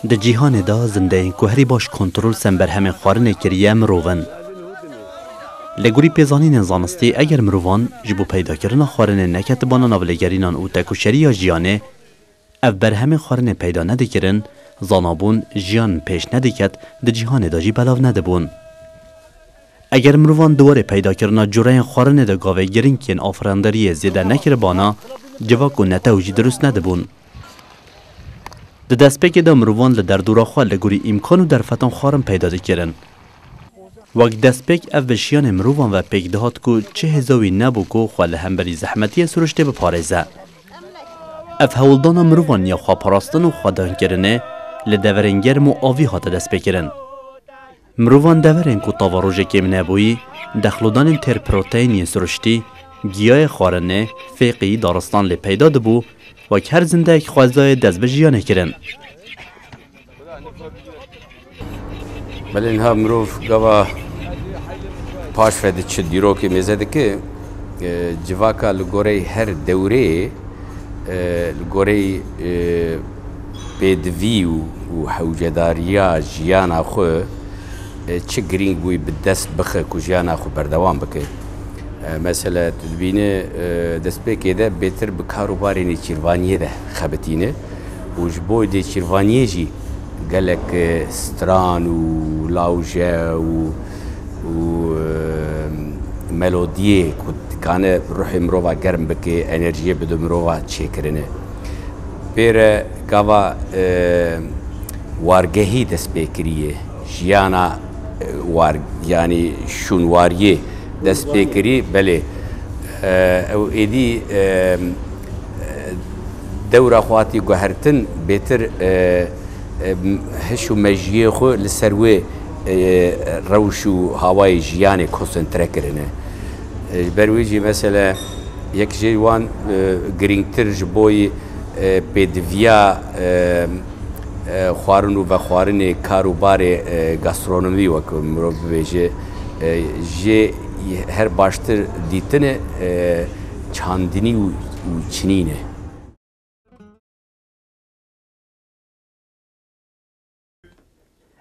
د جیهان دا زنده این کوهری باش کنترل سنبر همه خارن کریه مروون. لگوری پیزانین زانستی اگر مروان جبو پیدا کرن خارن نکتبانا ناولگرینان او تکوشری یا جیانه او بر همه خارن پیدا ندکرن زانابون جیان پیش ندکت د جیهان دا جی بلاو ندبون. اگر مروان دواره پیدا کرنا جورای خارن دا گاوه گرین کن آفرانداری زیده نکر بانا جواکو نتاوجی درست ندبون. د دستپیک دا مروان لدر دورا خواه لگوری امکانو در فتان خارن پیدا دکرن. وقت دستپیک اف بشیان مروان و پیک دهات کو چه هزاوی نبو کو خواه لهمبری زحمتی سرشته بپارزه. اف هولدان مروان یا خواه پراستن و خواه دان کرنه لدورنگرم و آوی هات دستپیکرن. مروان دورن کو تاواروژه کم نبویی دخلودان تر پروتئینی سرشتی گیاه خارنه فیقی دارستان لی پیدا دبو و هر زنده یک خوازای دست به جیانه کرن. بله اینها مروف گوا پاش فدی چه دیرو که میزده که جواکا لگوره هر دوره لگوره بدوی و حوجداریا جیانا خو چه گرینگ بوی به دست بخه که جیانا خو بردوام بکه. مثلا تدبینه دست بکه ده بهتر به کاروباری نیچیروانیه ده خبتینه و جبوی ده چیروانیه جی گلک ستران و لاوجه و ملودیه که کانه روح مروفا گرم بکه انرژیه بدو مروفا چه کرنه بیر گاوا وارگهی دست بکریه جیانا یعنی شونواریه دست بکری بله او ایدی دورا خواتی گوهرتن بهتر هشو مجیه خو لسروی روش و هوای جیانه کنسنتره کرنه برویجی مثلا یک جیوان گرینگتر جبوی پیدویا خوارن و خوارن کاروبار گاسترونومی وک مرو بيجي جي هر باشتر دیتنه چاندنی و چنینه.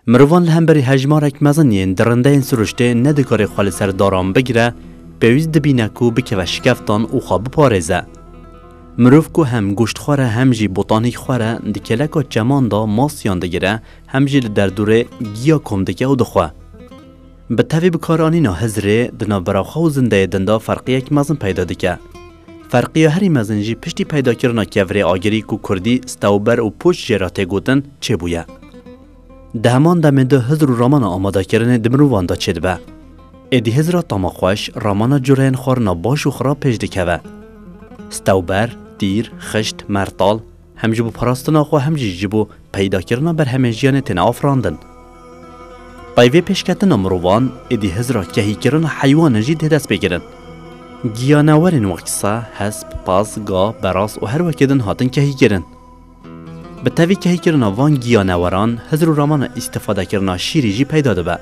مروان لهمبری هجمارک مزنین درنده این سرشته ندکار خال سر داران بگیره پیویز دبینه کو بکه و شکفتان او خواب پارزه. مروف کو هم گوشت خواره هم جی بوتانیک خواره دکلکا چمان دا ماسیان دگیره هم جی در دوره گیا کم دکه او دخواه. به تفی بکارانی نا هزره دنا براخا و زنده دندا فرقی یک مزن پیدا دکه. فرقی هری مزن جی پشتی پیدا کرنا کفره آگری کو کردی ستاوبر و پوش جراته گوتن چه بویه. ده همان دمه ده هزر رامان آماده کرنه دمروان دا چه دبه. ایدی هزر تاما خوش رامان جورین خورنا باش و خراب پیش دکه. ستاوبر، دیر، خشت، مرتال هم جبو پراستنا خو هم جبو پیدا کرنا بر همه جیان تن آفراندن. پایوی پیشکتن مروان ایدی هزر کهی کرنا حیوان جید دست بگیرن. گیانورین وقصه، حسب، پاس، گا، براس و هر وکیدن هاتن کهی کرن. به تاوی کهی کرنا وان گیانوران هزر رامان استفاده کرنا شیری جی پیدا دبه.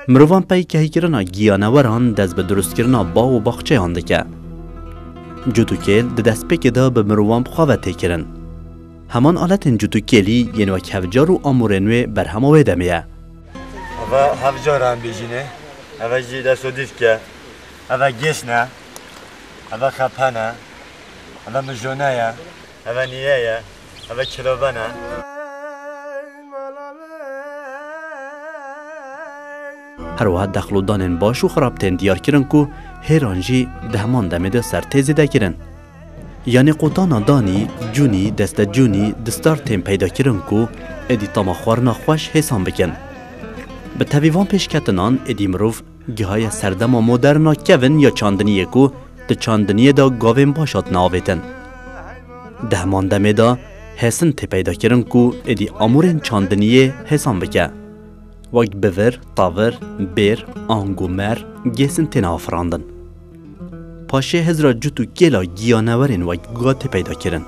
مروان پای کهی کرنا گیانوران دست به درست کرنا با و باخچه هنده که. جوتوکیل دست پی که دا به مروان بخواه تکرن. همان آلت جوتوکیلی یعنی و کفجار و آمورنوی بر همه دمیه. و هفجار هم بیجینه. و جی دست و دیف که. و گیسنه. و خپنه. و مجونه. و نیه. و کلوبنه. هروها دخلو دانن باش و خرابتن دیار کرن کو هیرانجی دهمان دمده سر تیزی ده کرن. یعنی قوتانا دانی جونی دست جونی دستار تیم پیدا کرن کو ادی تاما خوارنا خوش حسان بکن. به تویوان پیش کتنان ادی مروف گهای سردما مدرنا کون یا چاندنیه کو ده چاندنیه دا گاوین باشات ناویتن. دهمان دمه دا حسن تی پیدا کرن کو ادی امورین چاندنیه حسان بکن. وقت بور، تاور، بیر، آنگو مر گیسن تینا آفراندن. پاشه هزرا جوتو گیلا گیانورین وقت گاته پیدا کرن.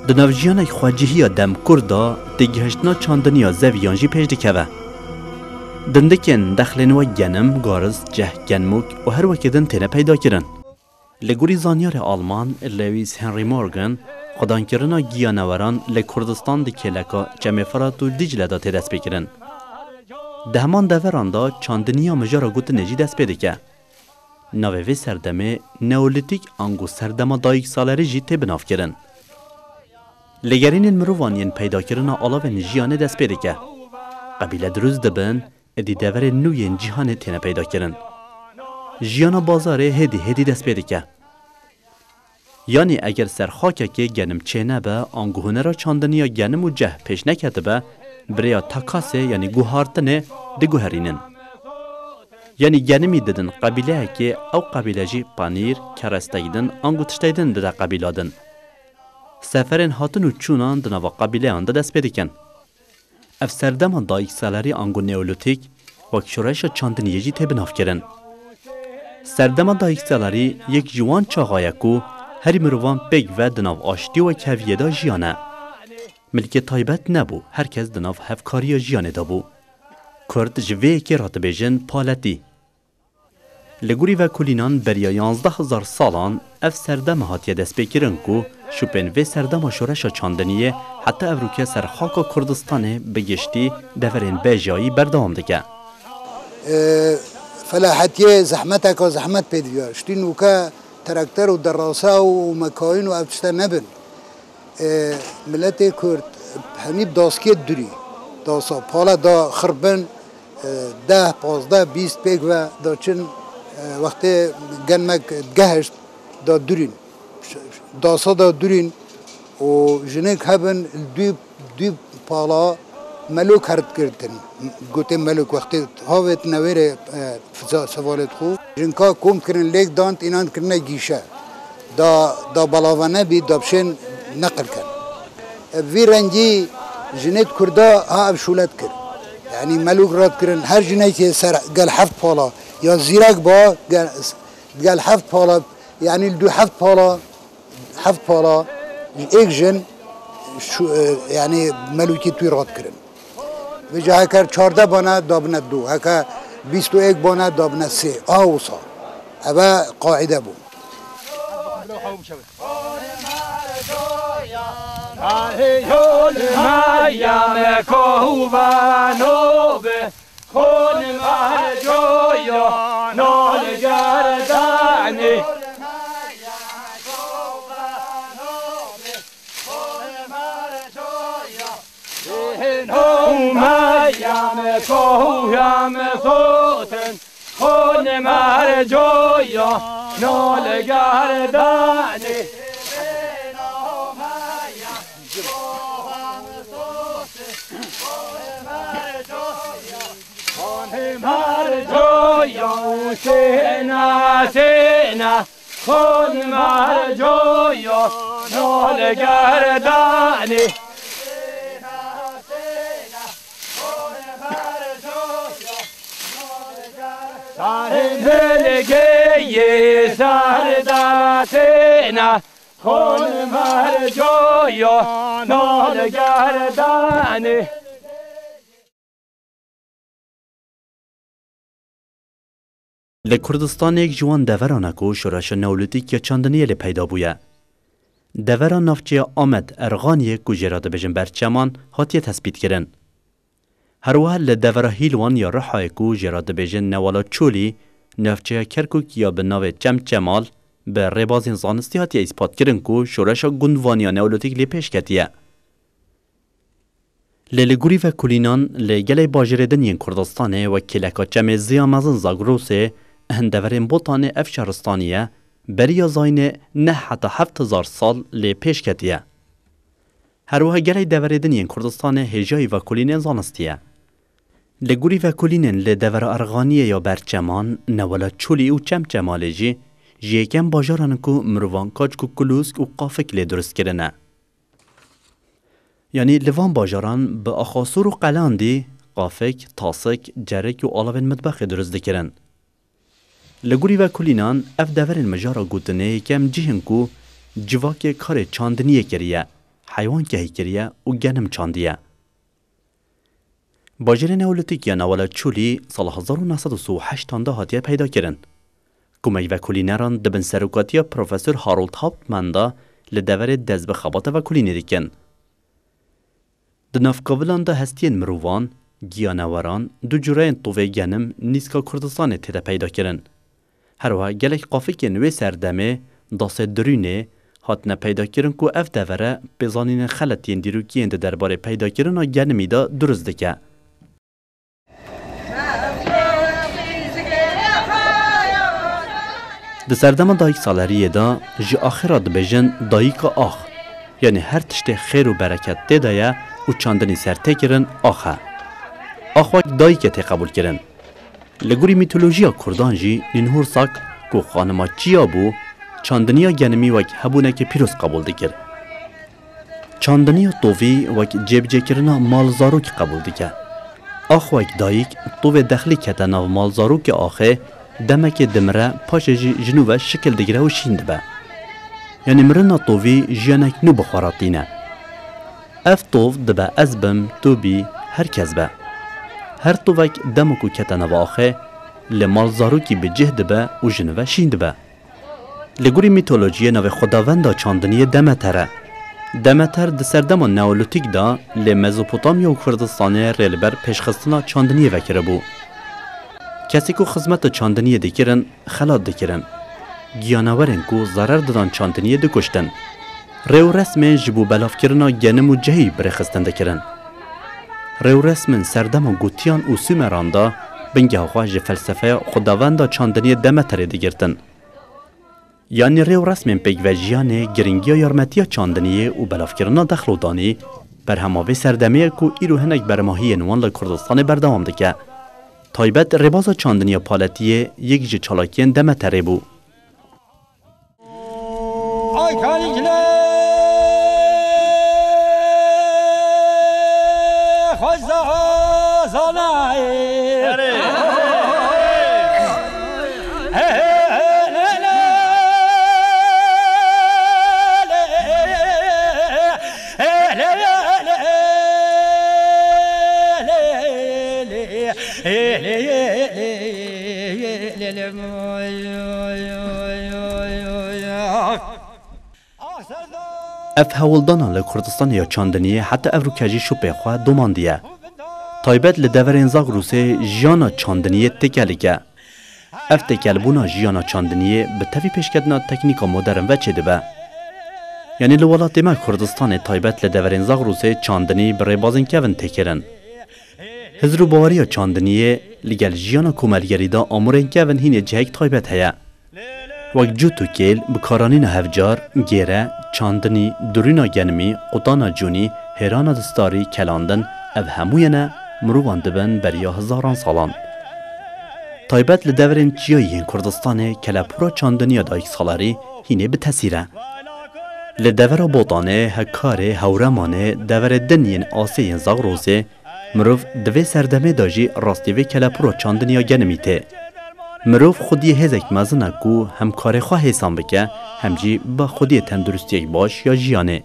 دناو جیانه خواجهی دم کردا دیگهشتنا چاندنیا زویانجی پیش دکوه. دندکن دخلن و گنم، گارز، جه، گنموک و هر وکدن تینه پیدا کرن. لگوری زانیار آلمان لویس هنری مورگن خدان کرنا گیانوران لکردستان دکلکا جمع فراتو دیجله دا تدست بکرن. دهمان دوران دا چاندنیا مجارا گوت نجی دست پیده که. ناوه سردمه نئولیتیک انگو سردما دایک سالری جی تی بناف کرن. لگرین مروانین پیدا کرنا علاوه جیانه دست پیده که. قبیله دروز دبن ادی دور نوین جهان تینه پیدا کرن. جیانا بازاره هدی دست پیده که. یعنی اگر سر خاکه که گنم چینه به انگو هنرا چاندنیا گنم و جه پیش نکته به بریا تاکاسه یعنی گوهارتنه ده گوهرینن. یعنی گنمی ددن قبیله که او قبیله جی پانیر، کرستایدن، انگو تشتایدن ده قبیله دن. سفرین هاتن و چونان دنوا قبیله آن ده دست پیدکن. اف سردمان دایک سالاری انگو نئولیتیک و کشورش چاندنیه جی تبناف کرن. سردمان دایک سالاری یک جوان چاقایه کو هری مروان بگ و دناو آشتی و کویه دا جیانه. ملک تایبت نبو، هرکس دناف هفکاری جیانه دا بو. کرد جوه که رات بیجن پالتی. لگوری و کلینان بریا 11,000 سالان اف سردم هاتیه دست بکرن کو شوپن و سردم شورش چاندنیه حتی اوروکه سر خاک کردستانه بگشتی دورین بجایی بردام دکه. فلاحتیه زحمتک و زحمت پیدویار. شتین وکا تراکتر و دراسه و مکاین و ابتشتا نبن. ملت کرد همیب داسکیت دوری. داسا پالا دا خربن 10 15 20 پیگ و دا چن وقتی گنمک گهشت دا دورین داسا دا دورین و جنک هبن دوی پالا ملوک هرد کردن گوته ملوک وقتی هاوت نویر سوالت خو جنکا کم کرن لیک دانت اینان کرنه گیشه دا بلاوانه بی دا بشن نقل کن وی رنجی جنت کرده ها ابشولت کرد یعنی ملوک راد کردن هر جنایی که سر گل 7 پالا یا زیرک با گل 7 پالا یعنی دو 7 پالا یک جن یعنی ملوکی توی راد کردن و جا هکر 14 بانه دابنه 2 هکر 21 بانه دابنه 3 آوسا اوه قاعده بود هول مایا کوهوانو به خون ماه جویا نال گردانی مایا کوهام خوتن خون ماه جویا نال گردانی مر جویا سینا خون مر جویا نال گردانی دلگی سرداتینا خون مر جویا نال گردانی لکردستان یک جوان دورانه کو شورش نئولیتیک یا چاندنیه لی پیدا بویه. دوران نافچه آمد ارغانیه کو جراده بجن برچمان هاتیه تثبیت کرن. هروه لدوره هیلوان یا رحای کو جراده بجن نوالا چولی نافچه کرکوک یا به ناو چمچمال به ربازین زانستی هاتیه اثبات کرن کو شورش گندوانی نئولیتیک لی پیش کتیه. للگوری و کلینان لگل باجردن ین کردستانه و کلکا چمه زیامازن زاگروسه هندورین بوتانه اف شهرستانیه بریا زاینه نه حتی 7000 سال لی پیش کتیه. هروها گلی دوردن ین کردستانه هجای و کلینین زانستیه. لگوری و کلینین لدور ارغانیه یا برچمان نولا چولی و چمچماله جی جیکم باجاران کو مروان کاج کو کلوسک و قافک لی درست کرنه. یعنی لوان باجاران به اخاصور و قلاندی قافک، تاسک، جرک و آلاوین مطبخ درست دکرن. لگوری و کلینان اف دورین مجارا گوتنه کم جیهن کو جواک کار چاندنیه کریه، حیوان که کریه و گنم چاندیه. باجر نئولیتیک یا نوالا چولی سال 1938 تانده هاتیه پیدا کرن. کمی و کلینران دبن سروکاتیا پروفسور هارولد هاپتمن دا لدور دز بخبات و کلینی دیکن. دنافکاولان دا هستین مروان، گیانواران، دو جورین طووه گنم نیسکا کردستان تیده پیدا کرن. هروها گلک قافک نوی سردمه داس درونه هاتنه پیدا کرن که اف دوره بزانین خلطین دیروکین ده درباره پیدا کرن و گنمی دا درست دکه. ده سردم دایک سالریه دا جی آخرات بجن دایک آخ یعنی هر تشت خیر و برکت ده دایه و چاندنی سرته کرن آخه. آخ وک دایک ته قبول کرن. لگوری میتولوژیا کردان جی نینهور ساک که خانما چیا بو چاندنیا گنمی وک هبونه که پیروز قبول دکر. چاندنیا طووی وک جبجه کرنا مالزارو که قبول دکر. آخ وک دایک طووی دخلی کتا ناو مالزارو که آخه دمک دمره پاش جنوبه شکل دگره و شیند به. یعنی مرنا طووی جیانک نو بخاراتینه. اف طوف دبه ازبم توبی هر کس به. هر طووک دمکو کتا ناو آخه لمالزارو کی به جهد به و جنوبه شیند به. لگوری میتولوژی ناو خداوند چاندنی دمتره. دمتر د سردمان نئولیتیک دا ل مزوپوتامیا و کردستان ریلبر پیشخستنا چاندنی وکره بو. کسی که خدمت چاندنی دکرن خلات دکرن. گیانورن کو ضرر دادن چاندنی دکشتن. ریو رسم جبو بلاف کرنا گنم و جهی برخستن دکرن. ریو رسم سردمان گوتیان و سومران دا بنگه خواهج فلسفه خداوند چاندنی دمتره دگرتن. یعنی ریو رسم پیگ و جیان گرینگی یارمتی چاندنی و بلافکرنا دخلودانی بر هماوی سردمیه که ایرو هنگ برماهی نوان لکردستان بردوام دکه. تایبت رباز چاندنی پالتیه یک جه چالاکین دمتره بو. اف هولدانا لکردستان یا چاندنیه حتی افروکجی شوپه خواه دوماندیه. تایبت لدورین زاگروسه جیانا چاندنیه تکلیگه. اف تکلبونا جیانا چاندنیه به تفی پیشکدنا تکنیکا مدرن وچه دبه. یعنی لولات ما کردستان تایبت لدورین زاگروسه چاندنی بره بازن کون تکرن. هزرو باوریا چاندنیه لگل جیانا کوملگری دا آمورین کون هینه جهک تایبت هیا. وقت جو تو کل بکارانین هفجار، گیره، چاندنی، دورینا گنمی، قطانا جونی، هیرانا دستاری، کلاندن، او هموینه مروان دبن بریا هزاران سالان. تایبت لدورین چیایی کردستانه کلپورا چاندنی دایک سالاری هینه به تسیره. لدور بوتانه، هکاره، هورمانه، دور دنین آسین زاغروزه، مروف دوی سردمه داجی راستیوی کلپورا چاندنی گنمی ته. مروف خودی هزک مزنه کو هم کار خواه حسام بکه هم جی با خودی تندرستی باش یا جیانه.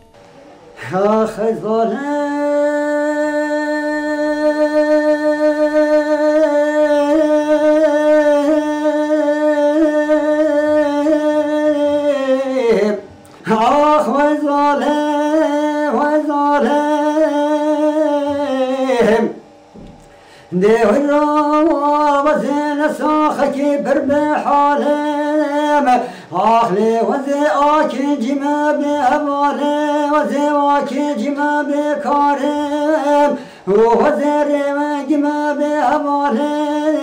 ساخك برب حالم آخلي وزي آكي جما بأبالي وزي واكي جما بكارم وزر مجمع بأمالهم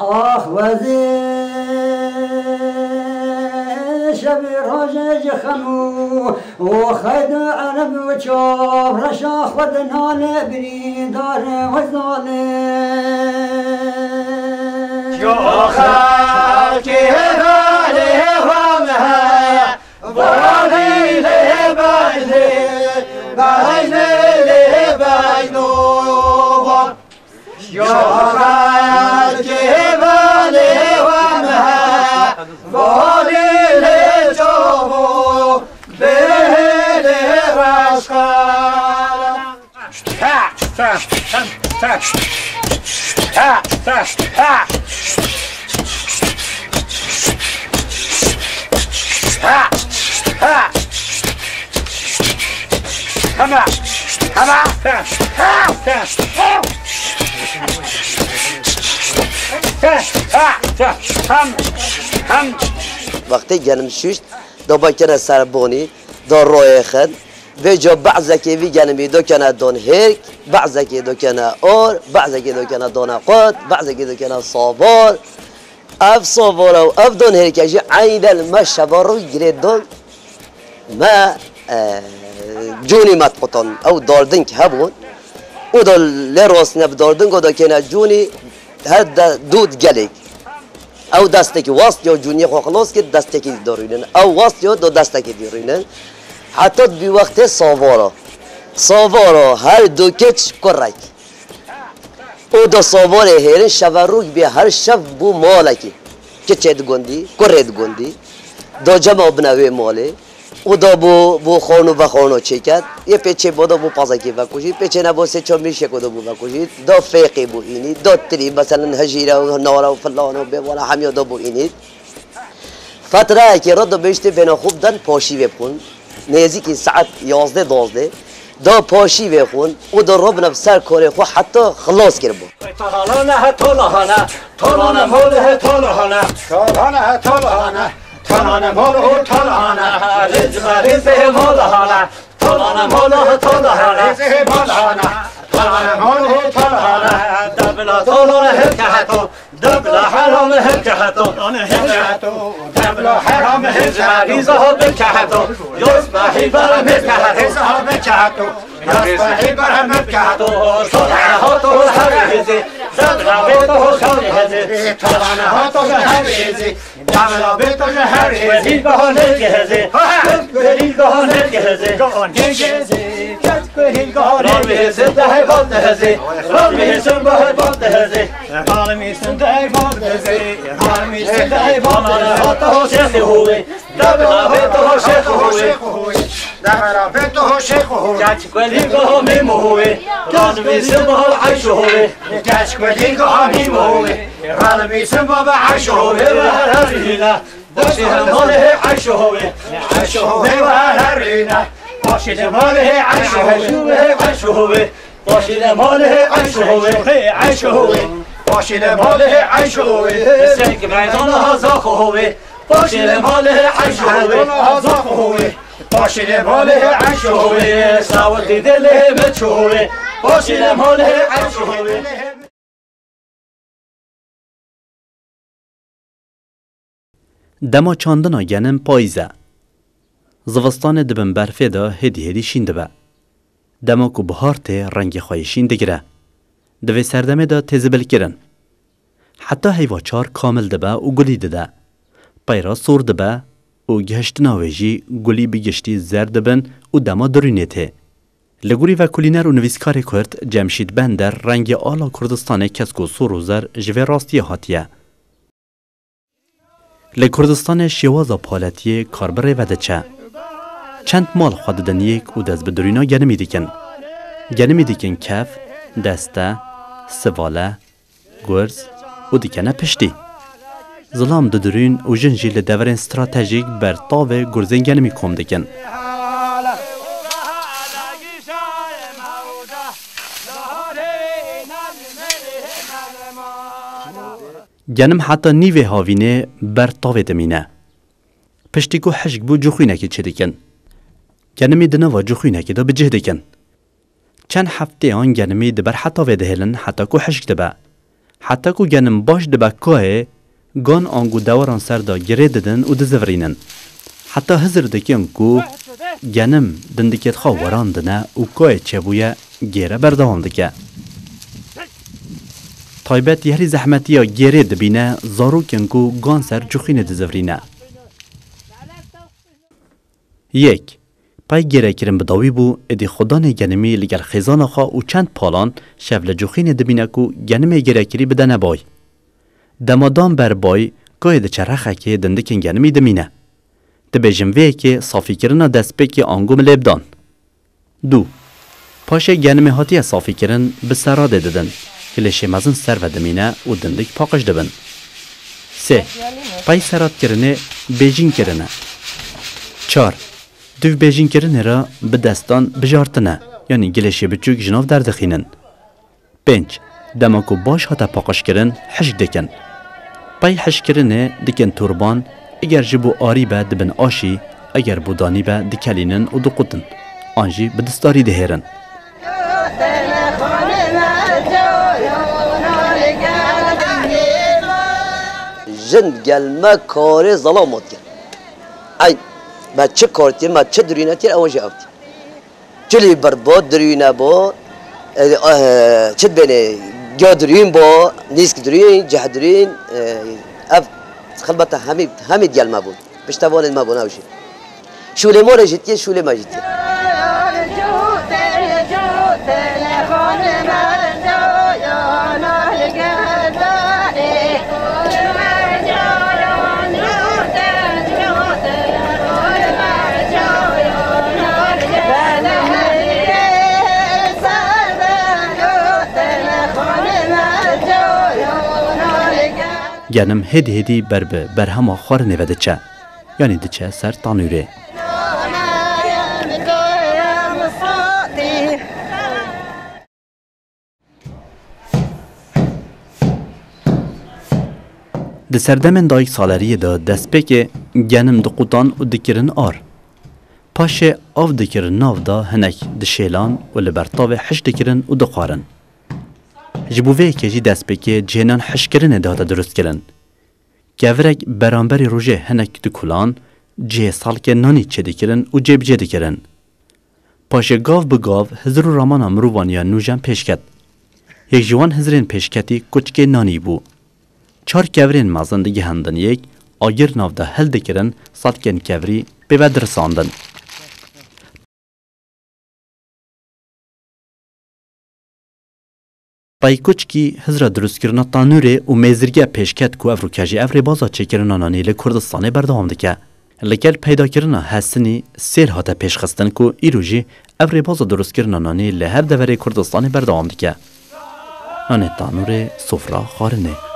آخ وزر شبي روجج خمو وخيد عرب وشوف رشاخ ودنال بريدار وزالي شوخك هبالهم بغالي لبايلي بايلي لباينوبا شوخك هبالهم بغالي لجوبو بهلي رشقال وقتی گنم شوشت دو بکنه سربونی دو روی خد و جو بعضی که وی گنمی دو کنه دون هرک بعضی که دو کنه اور بعضی که دو کنه دون قد بعضی که دو کنه صابر اف صابر و اف دون هرکشی عید المشبه رو گرید دون ما جونی متقطن او داردن که هبون او دل لراس نب داردن گذاشت کنه جونی هر دود گلیک او دسته که واسط یا جونی خلاص که دسته که دارینن او واسط یا دو دسته که دارینن حتی بی وقت سوارا هر دو کچ کرک او دو سوار هرن شوروک بی هر شب بو مالکی که چید گندی کرد گندی دو جمع بنوی ماله او دا بو خانو چه کرد یه پیچه بودا بو پازکی وکوشید پیچه نبو سه چون میشه کدو بو وکوشید دا فیقی بو اینی دا تری مثلا هجیره و نارا و فلان و بیوالا همیو دا بو اینید فتره که را دا بیشتی بنا خوب دن پاشی بخون نیزی که ساعت 11-12 دا پاشی بخون او دا رب نفسر کاره خو حتی خلاص کرد بو طلانه طلانه موله طلانه طلانه موله طلانه رزق موله طلانه موله طلانه طلانه موله طلانه دبلا طلانه هكهتو دبلا حرام هكهتو دبلا حرام هكهتو بكهتو يصبح برم هكهتو يصبح برم هكهتو صلحته الحريزي دبلا بيته خالهزي طلانه هكهزي دبلا بيته هريزي بهانه جهزي بهانه جهزي رالمی سنده باد هزی رالمی سنده باد هزی رالمی سنده باد هزی رالمی سنده باد هزی شیخ هوی دبلا بیتو شیخ هوی دبلا بیتو شیخ هوی کچکولی گاه میم هوی رالمی سنده عیش هوی کچکولی گاه میم هوی رالمی سنده عیش هوی و هرینا باشی هماله عیش هوی و هرینا باشید ماله عیشه باشید ماله عیشه باشید ماله عیشه سنگ میدان هزاخه باشید ماله عیشه باشید ماله عیشه سواد دل بچه باشید ماله عیشه دما چاندنا گنم پاییزه زوستان دبن برفه دا هدی شین دبه. دما کو بهار ته رنگ خواهشین دگره. دوی سردمه دا تزبل کرن. حتی حیواچار کامل دبه و گلی دده. پیرا سور دبه و گهشت ناویجی گلی بگشتی زرد دبن و دما درونه ته. لگوری و کلینر و نویسکار کرد جمشید بندر رنگ آلا کردستان کسکو سور و زر جوه راستی هاتیه. لکردستان شیوازا پالتی کاربره وده چه. چند مال خود دن یک و دست به درینا گنمی دیکن کف، دسته، سواله، گرز و دیکنه پشتی. ظلام ددرین و جنجی لدورین استراتژیک بر تاوه گرزین گنمی کم دیکن. گنم حتی نیوه هاوینه بر تاوه دمینه. پشتی که حشک بو جخوینه که چه دیکن. گنمی دنوا جخوینه که دا بجه دیکن. چند هفته آن گنمی دبر حتی ویدهلن حتی کو حشک دبه. حتی کو گنم باش دبه که گان آنگو دوران سر دا گره ددن و دزورینن. حتی هزر دکیان کو گنم دندکت خواه وران دنه و که چه بویه گره بردوان دکه. تایبت یهری زحمتی یا گره دبینه زارو کنکو گان سر جخین دزورینه. یک پای گره کرن بداوی بو ادی خدان گنمی لگر خیزان خواه و چند پالان شفل جخین دبینه کو گنمی گره کری بدنه بای. دمادان بر بای که ده چرخه که دندکن گنمی دمینه. دبیجم وی که صافی کرن دست پی آنگو ملیبدان. دو پاشه گنمی هاتی صافی کرن به سراده ددن که لشه مزن سر و دمینه و دندک پاکش دبن. سه پای سراد کرنه بیجین کرنه. چار دو بیجین کرنه را به دستان بجارتنه یعنی گلشه بچوک جناف در دخینن. پنج دماکو باش هاتا پاکش کرن حشک دکن. پای حشک کرنه دکن توربان اگر جبو آری با دبن آشی اگر بودانی با دکلینن و دقوتن آنجی به دستاری دهیرن. جن گلمه کار ظلامات کرد. ای ما چه کارتی ما چه دریناتی اونجا آفتی. چلی برباد درینه با چه بینه جادرین با نیسک درین جهدرین اف خلبته همه گلمه بود. پشتوان ما بناوشی. شوله ما رجیتی شوله ما جیتی. گنم هدی بر هما خوار نوده چه یعنی دچه سر تانوره. ده سردمن دایک سالریه دا دست پی گنم دقوتان و دکرن آر. پاشه آف دکرن ناو دا هنک دشیلان و لبرتاو حش دکرن و دقارن. جبوه که جی دست پی جنان حش کرنه داده درست کرن. گورک برانبری روژه هنک دکولان جه سال که نانی چه دکرن و جه بجه دکرن. پاشه گاو بگاو هزر و رامان امروانیا نوجن پیش کد. یک جوان هزرین پیش کتی کچک نانی بو. چار کورین مازندگی هندن یک آگر ناو ده هل دکرن سادکن کوری به ود رساندن. پای کچکی هزار درست کردن تانوره و میزرگه پیشکت کو افروکاجی افری بازا چکرنا نانی لکردستان بردام دکه. لکل پیدا کردن حسنی سیر هاته پیش خستن کو ایروجی افری بازا درست کردن نانی لهر دوره کردستان بردام دکه. نان تانوره سفره خارنه.